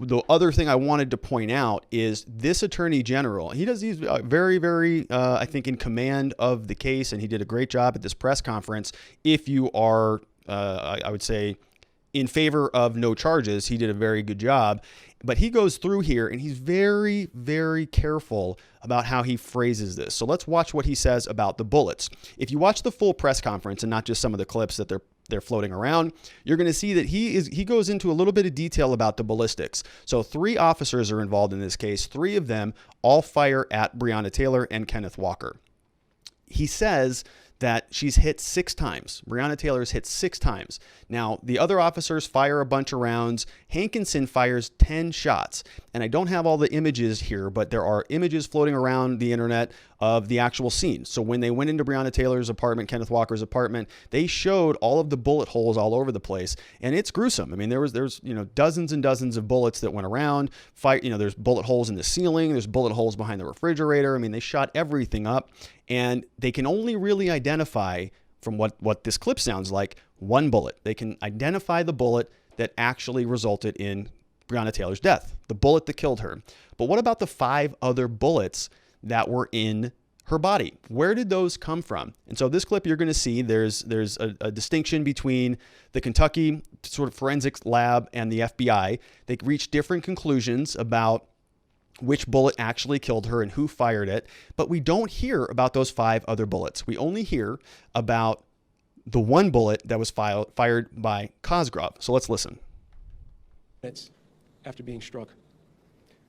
the other thing I wanted to point out is this attorney general, he's very, very, I think, in command of the case, and he did a great job at this press conference. If you are, I would say, in favor of no charges, he did a very good job. But he goes through here and he's very, very careful about how he phrases this. So let's watch what he says about the bullets. If you watch the full press conference and not just some of the clips that they're floating around, you're going to see that he goes into a little bit of detail about the ballistics. So 3 officers are involved in this case. 3 of them all fire at Breonna Taylor and Kenneth Walker. He says that she's hit 6 times. Breonna Taylor's hit 6 times. Now, the other officers fire a bunch of rounds. Hankison fires 10 shots. And I don't have all the images here, but there are images floating around the internet of the actual scene. So when they went into Breonna Taylor's apartment, Kenneth Walker's apartment, they showed all of the bullet holes all over the place. And it's gruesome. I mean, there's dozens and dozens of bullets that went around. There's bullet holes in the ceiling. There's bullet holes behind the refrigerator. I mean, they shot everything up. And they can only really identify, from what this clip sounds like, one bullet. They can identify the bullet that actually resulted in Breonna Taylor's death, the bullet that killed her. But what about the 5 other bullets that were in her body? Where did those come from? And so this clip, you're going to see there's a distinction between the Kentucky sort of forensics lab and the FBI. They reached different conclusions about which bullet actually killed her and who fired it. But we don't hear about those 5 other bullets. We only hear about the one bullet that was fired by Cosgrove. So let's listen. After being struck,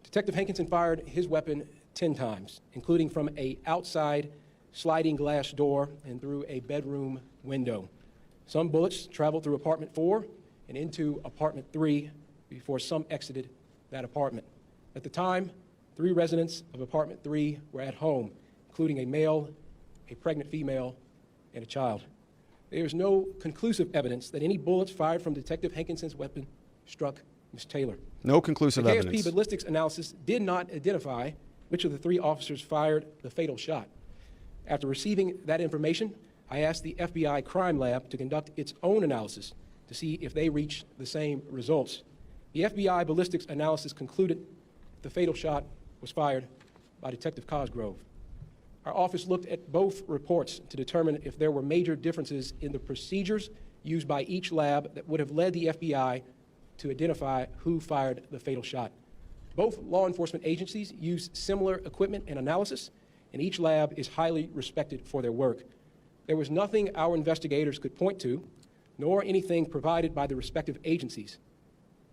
Detective Hankison fired his weapon 10 times, including from an outside sliding glass door and through a bedroom window. Some bullets traveled through apartment 4 and into apartment 3 before some exited that apartment. At the time, 3 residents of apartment 3 were at home, including a male, a pregnant female, and a child. There is no conclusive evidence that any bullets fired from Detective Hankison's weapon struck Ms. Taylor. No conclusive evidence. The KSP ballistics analysis did not identify which of the 3 officers fired the fatal shot. After receiving that information, I asked the FBI crime lab to conduct its own analysis to see if they reached the same results. The FBI ballistics analysis concluded the fatal shot was fired by Detective Cosgrove. Our office looked at both reports to determine if there were major differences in the procedures used by each lab that would have led the FBI to identify who fired the fatal shot. Both law enforcement agencies use similar equipment and analysis, and each lab is highly respected for their work. There was nothing our investigators could point to, nor anything provided by the respective agencies,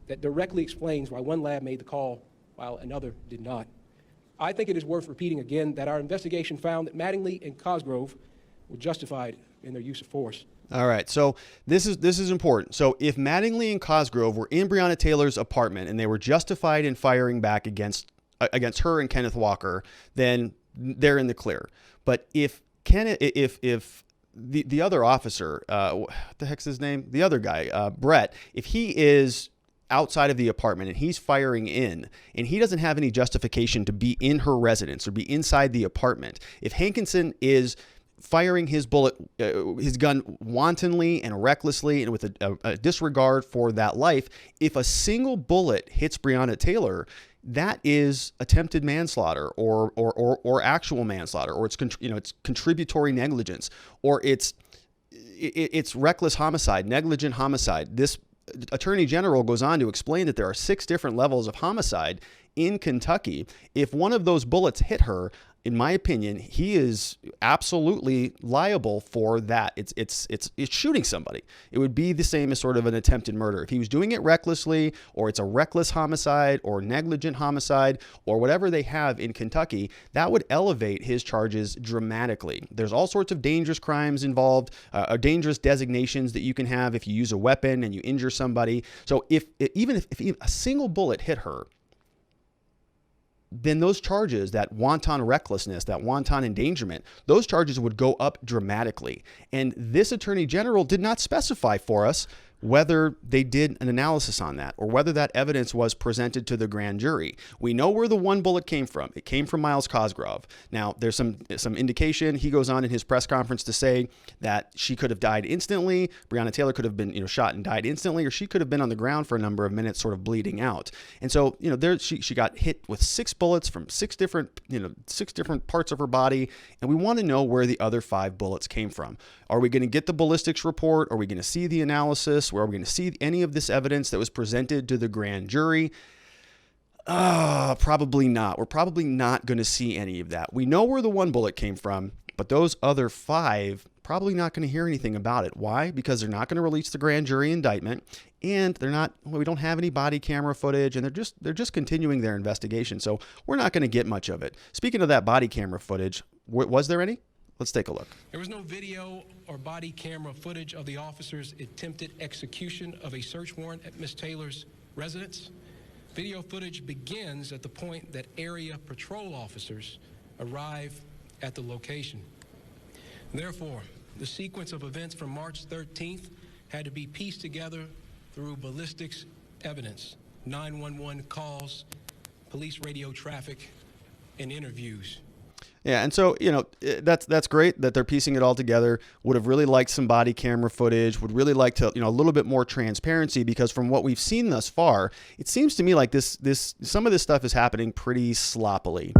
that directly explains why one lab made the call while another did not. I think it is worth repeating again that our investigation found that Mattingly and Cosgrove were justified in their use of force. All right, so this is important. So if Mattingly and Cosgrove were in Breonna Taylor's apartment and they were justified in firing back against her and Kenneth Walker, then they're in the clear. But if the other officer, what the heck's his name? The other guy, Brett, if he is outside of the apartment and he's firing in and he doesn't have any justification to be in her residence or be inside the apartment, if Hankison is firing his gun wantonly and recklessly and with a disregard for that life, if a single bullet hits Breonna Taylor, that is attempted manslaughter or actual manslaughter, or it's contributory negligence, or it's reckless homicide, negligent homicide. This Attorney General goes on to explain that there are 6 different levels of homicide in Kentucky. If one of those bullets hit her, in my opinion, he is absolutely liable for that. It's shooting somebody. It would be the same as sort of an attempted murder. If he was doing it recklessly, or it's a reckless homicide or negligent homicide or whatever they have in Kentucky, that would elevate his charges dramatically. There's all sorts of dangerous crimes involved, dangerous designations that you can have if you use a weapon and you injure somebody. So even if a single bullet hit her, then those charges, that wanton recklessness, that wanton endangerment, those charges would go up dramatically. And this Attorney General did not specify for us whether they did an analysis on that or whether that evidence was presented to the grand jury. We know where the one bullet came from. It came from Miles Cosgrove. Now, there's some indication. He goes on in his press conference to say that she could have died instantly. Breonna Taylor could have been, shot and died instantly, or she could have been on the ground for a number of minutes, sort of bleeding out. And so, she got hit with 6 bullets from 6 different parts of her body, and we want to know where the other 5 bullets came from. Are we going to get the ballistics report? Are we going to see the analysis? Where are we going to see any of this evidence that was presented to the grand jury? Probably not. We're probably not going to see any of that. We know where the one bullet came from, but those other 5, probably not going to hear anything about it. Why? Because they're not going to release the grand jury indictment, and we don't have any body camera footage, and they're just continuing their investigation. So we're not going to get much of it. Speaking of that body camera footage, was there any? Let's take a look. There was no video or body camera footage of the officer's attempted execution of a search warrant at Ms. Taylor's residence. Video footage begins at the point that area patrol officers arrive at the location. Therefore, the sequence of events from March 13th had to be pieced together through ballistics evidence, 911 calls, police radio traffic, and interviews. Yeah, and so, that's great that they're piecing it all together. Would have really liked some body camera footage, would really like to, a little bit more transparency, because from what we've seen thus far, it seems to me like some of this stuff is happening pretty sloppily.